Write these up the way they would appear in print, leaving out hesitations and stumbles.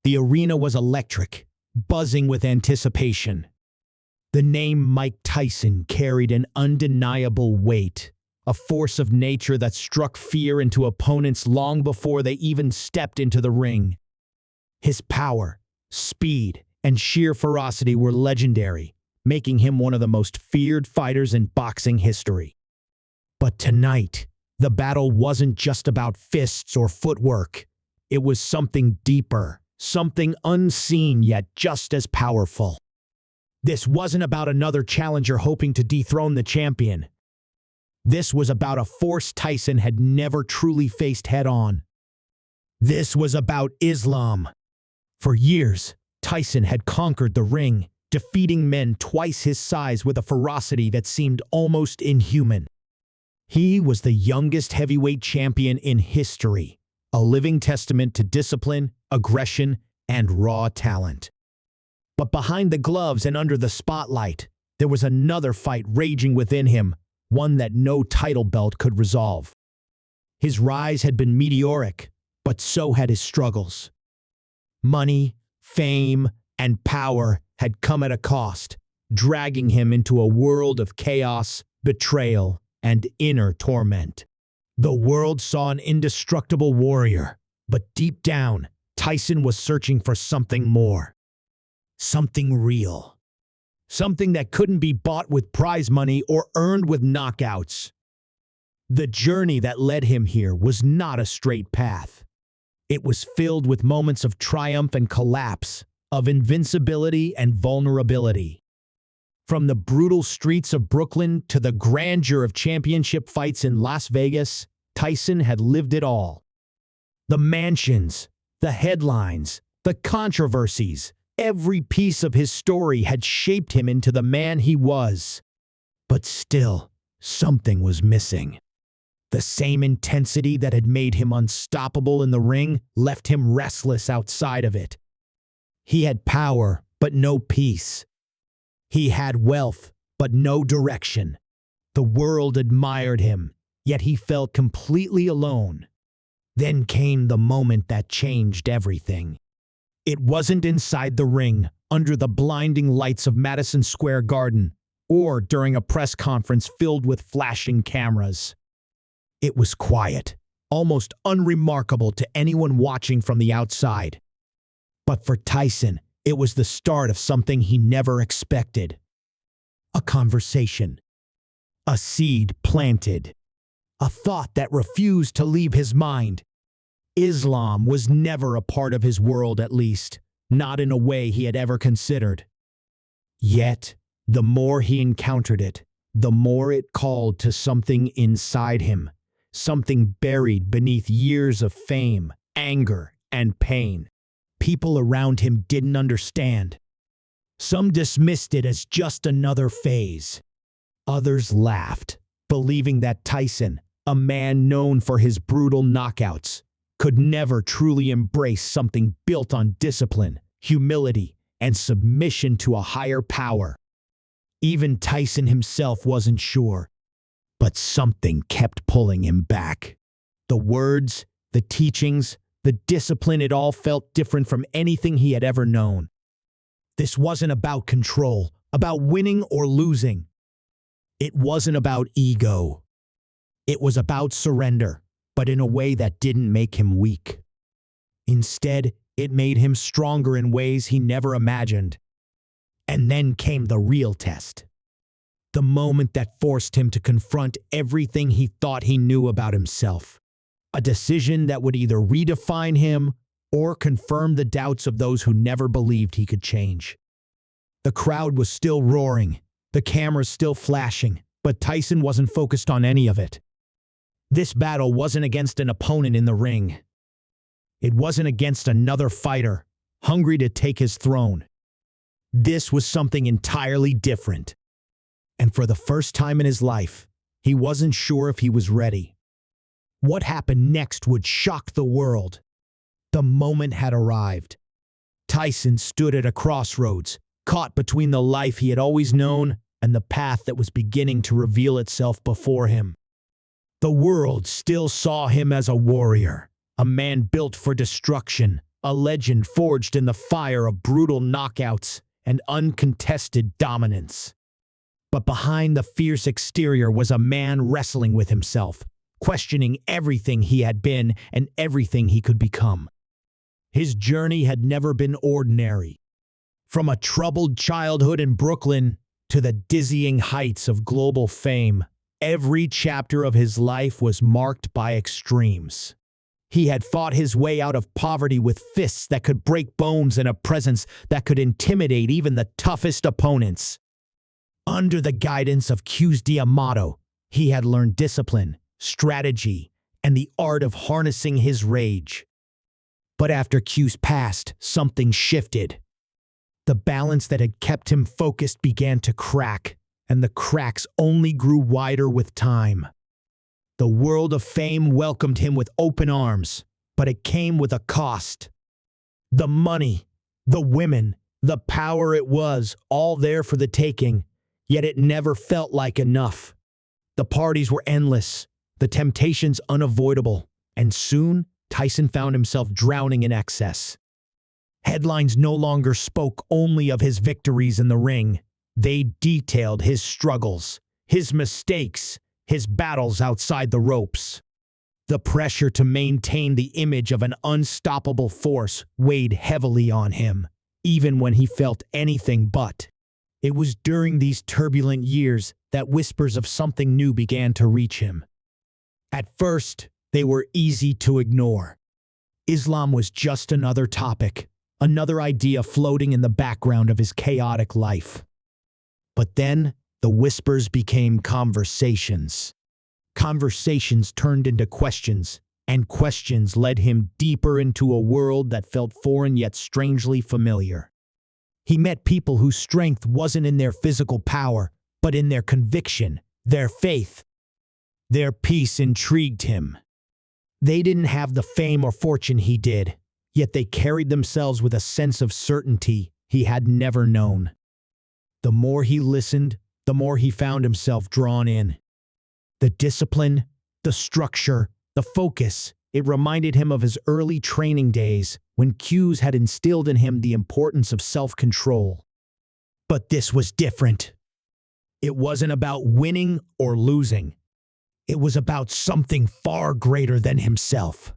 The arena was electric, buzzing with anticipation. The name Mike Tyson carried an undeniable weight, a force of nature that struck fear into opponents long before they even stepped into the ring. His power, speed, and sheer ferocity were legendary, making him one of the most feared fighters in boxing history. But tonight, the battle wasn't just about fists or footwork. It was something deeper, something unseen yet just as powerful. This wasn't about another challenger hoping to dethrone the champion. This was about a force Tyson had never truly faced head-on. This was about Islam. For years, Tyson had conquered the ring, defeating men twice his size with a ferocity that seemed almost inhuman. He was the youngest heavyweight champion in history, a living testament to discipline, aggression, and raw talent. But behind the gloves and under the spotlight, there was another fight raging within him, one that no title belt could resolve. His rise had been meteoric, but so had his struggles. Money, fame, and power had come at a cost, dragging him into a world of chaos, betrayal, and inner torment. The world saw an indestructible warrior, but deep down, Tyson was searching for something more. Something real. Something that couldn't be bought with prize money or earned with knockouts. The journey that led him here was not a straight path. It was filled with moments of triumph and collapse, of invincibility and vulnerability. From the brutal streets of Brooklyn to the grandeur of championship fights in Las Vegas, Tyson had lived it all. The mansions, the headlines, the controversies, every piece of his story had shaped him into the man he was. But still, something was missing. The same intensity that had made him unstoppable in the ring left him restless outside of it. He had power, but no peace. He had wealth, but no direction. The world admired him, yet he felt completely alone. Then came the moment that changed everything. It wasn't inside the ring, under the blinding lights of Madison Square Garden, or during a press conference filled with flashing cameras. It was quiet, almost unremarkable to anyone watching from the outside. But for Tyson, it was the start of something he never expected. A conversation. A seed planted. A thought that refused to leave his mind. Islam was never a part of his world, at least, not in a way he had ever considered. Yet, the more he encountered it, the more it called to something inside him, something buried beneath years of fame, anger, and pain. People around him didn't understand. Some dismissed it as just another phase. Others laughed, believing that Tyson, a man known for his brutal knockouts, could never truly embrace something built on discipline, humility, and submission to a higher power. Even Tyson himself wasn't sure, but something kept pulling him back. The words, the teachings, the discipline, it all felt different from anything he had ever known. This wasn't about control, about winning or losing. It wasn't about ego. It was about surrender, but in a way that didn't make him weak. Instead, it made him stronger in ways he never imagined. And then came the real test. The moment that forced him to confront everything he thought he knew about himself. A decision that would either redefine him or confirm the doubts of those who never believed he could change. The crowd was still roaring, the cameras still flashing, but Tyson wasn't focused on any of it. This battle wasn't against an opponent in the ring. It wasn't against another fighter, hungry to take his throne. This was something entirely different. And for the first time in his life, he wasn't sure if he was ready. What happened next would shock the world. The moment had arrived. Tyson stood at a crossroads, caught between the life he had always known and the path that was beginning to reveal itself before him. The world still saw him as a warrior, a man built for destruction, a legend forged in the fire of brutal knockouts and uncontested dominance. But behind the fierce exterior was a man wrestling with himself, questioning everything he had been and everything he could become. His journey had never been ordinary. From a troubled childhood in Brooklyn to the dizzying heights of global fame, every chapter of his life was marked by extremes. He had fought his way out of poverty with fists that could break bones and a presence that could intimidate even the toughest opponents. Under the guidance of Q's D'Amato, he had learned discipline, strategy, and the art of harnessing his rage. But after Q's passed, something shifted. The balance that had kept him focused began to crack, and the cracks only grew wider with time. The world of fame welcomed him with open arms, but it came with a cost. The money, the women, the power, it was all there for the taking, yet it never felt like enough. The parties were endless, the temptations unavoidable, and soon Tyson found himself drowning in excess. Headlines no longer spoke only of his victories in the ring. They detailed his struggles, his mistakes, his battles outside the ropes. The pressure to maintain the image of an unstoppable force weighed heavily on him, even when he felt anything but. It was during these turbulent years that whispers of something new began to reach him. At first, they were easy to ignore. Islam was just another topic, another idea floating in the background of his chaotic life. But then, the whispers became conversations. Conversations turned into questions, and questions led him deeper into a world that felt foreign yet strangely familiar. He met people whose strength wasn't in their physical power, but in their conviction, their faith. Their peace intrigued him. They didn't have the fame or fortune he did, yet they carried themselves with a sense of certainty he had never known. The more he listened, the more he found himself drawn in. The discipline, the structure, the focus, it reminded him of his early training days when Q's had instilled in him the importance of self-control. But this was different. It wasn't about winning or losing. It was about something far greater than himself.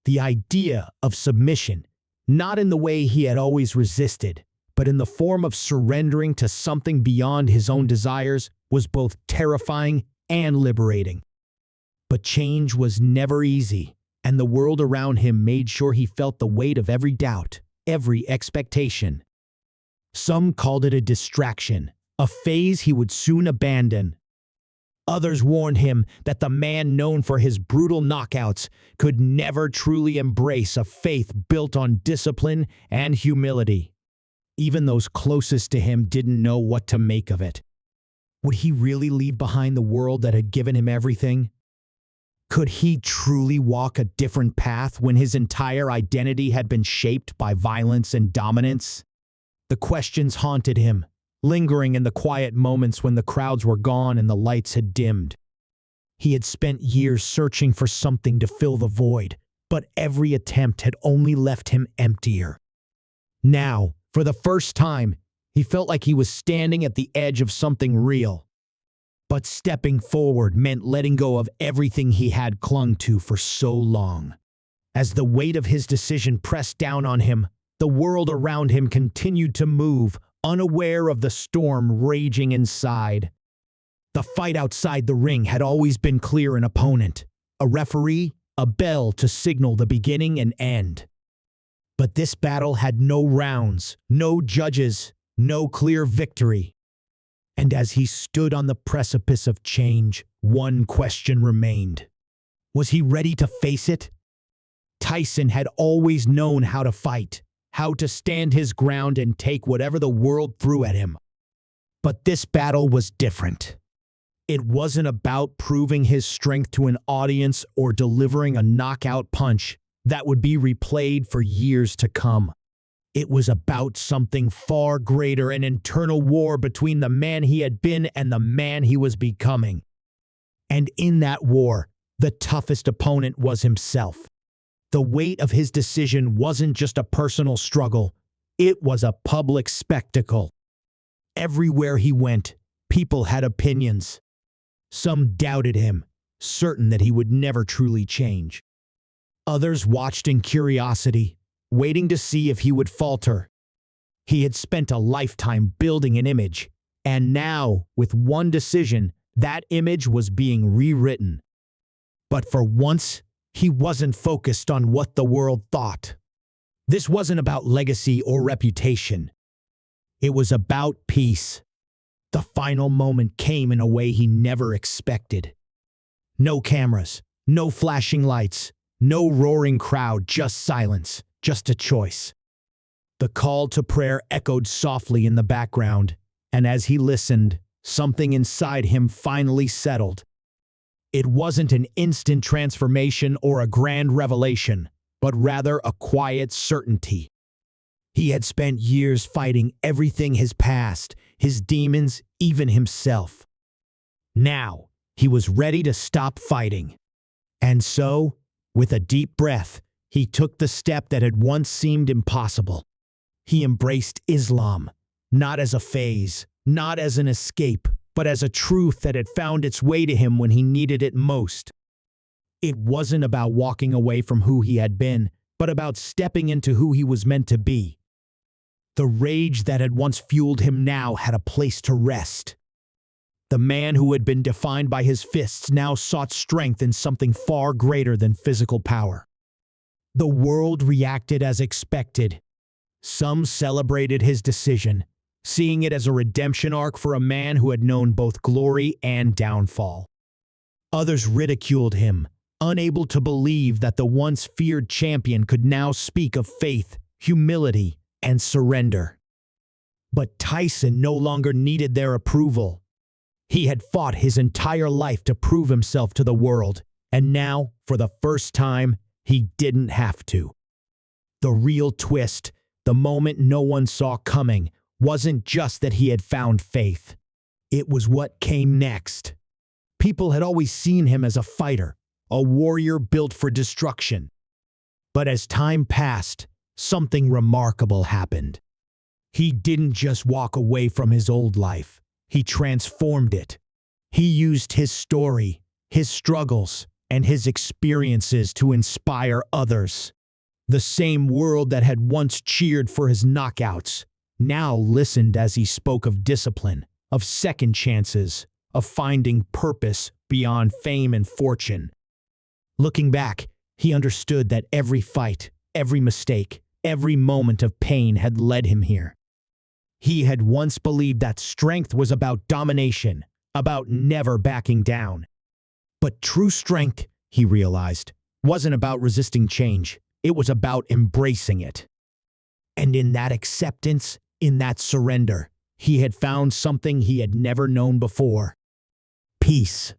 The idea of submission, not in the way he had always resisted, but in the form of surrendering to something beyond his own desires, was both terrifying and liberating. But change was never easy, and the world around him made sure he felt the weight of every doubt, every expectation. Some called it a distraction, a phase he would soon abandon. Others warned him that the man known for his brutal knockouts could never truly embrace a faith built on discipline and humility. Even those closest to him didn't know what to make of it. Would he really leave behind the world that had given him everything? Could he truly walk a different path when his entire identity had been shaped by violence and dominance? The questions haunted him, lingering in the quiet moments when the crowds were gone and the lights had dimmed. He had spent years searching for something to fill the void, but every attempt had only left him emptier. Now, for the first time, he felt like he was standing at the edge of something real. But stepping forward meant letting go of everything he had clung to for so long. As the weight of his decision pressed down on him, the world around him continued to move, unaware of the storm raging inside. The fight outside the ring had always been clear: an opponent, a referee, a bell to signal the beginning and end. But this battle had no rounds, no judges, no clear victory. And as he stood on the precipice of change, one question remained. Was he ready to face it? Tyson had always known how to fight, how to stand his ground and take whatever the world threw at him. But this battle was different. It wasn't about proving his strength to an audience or delivering a knockout punch that would be replayed for years to come. It was about something far greater, an internal war between the man he had been and the man he was becoming. And in that war, the toughest opponent was himself. The weight of his decision wasn't just a personal struggle, it was a public spectacle. Everywhere he went, people had opinions. Some doubted him, certain that he would never truly change. Others watched in curiosity, waiting to see if he would falter. He had spent a lifetime building an image, and now, with one decision, that image was being rewritten. But for once, he wasn't focused on what the world thought. This wasn't about legacy or reputation. It was about peace. The final moment came in a way he never expected. No cameras, no flashing lights, no roaring crowd, just silence, just a choice. The call to prayer echoed softly in the background, and as he listened, something inside him finally settled. It wasn't an instant transformation or a grand revelation, but rather a quiet certainty. He had spent years fighting everything: his past, his demons, even himself. Now, he was ready to stop fighting. And so, with a deep breath, he took the step that had once seemed impossible. He embraced Islam, not as a phase, not as an escape, but as a truth that had found its way to him when he needed it most. It wasn't about walking away from who he had been, but about stepping into who he was meant to be. The rage that had once fueled him now had a place to rest. The man who had been defined by his fists now sought strength in something far greater than physical power. The world reacted as expected. Some celebrated his decision, seeing it as a redemption arc for a man who had known both glory and downfall. Others ridiculed him, unable to believe that the once feared champion could now speak of faith, humility, and surrender. But Tyson no longer needed their approval. He had fought his entire life to prove himself to the world, and now, for the first time, he didn't have to. The real twist, the moment no one saw coming, wasn't just that he had found faith. It was what came next. People had always seen him as a fighter, a warrior built for destruction. But as time passed, something remarkable happened. He didn't just walk away from his old life. He transformed it. He used his story, his struggles, and his experiences to inspire others. The same world that had once cheered for his knockouts now listened as he spoke of discipline, of second chances, of finding purpose beyond fame and fortune. Looking back, he understood that every fight, every mistake, every moment of pain had led him here. He had once believed that strength was about domination, about never backing down. But true strength, he realized, wasn't about resisting change. It was about embracing it. And in that acceptance, in that surrender, he had found something he had never known before: peace.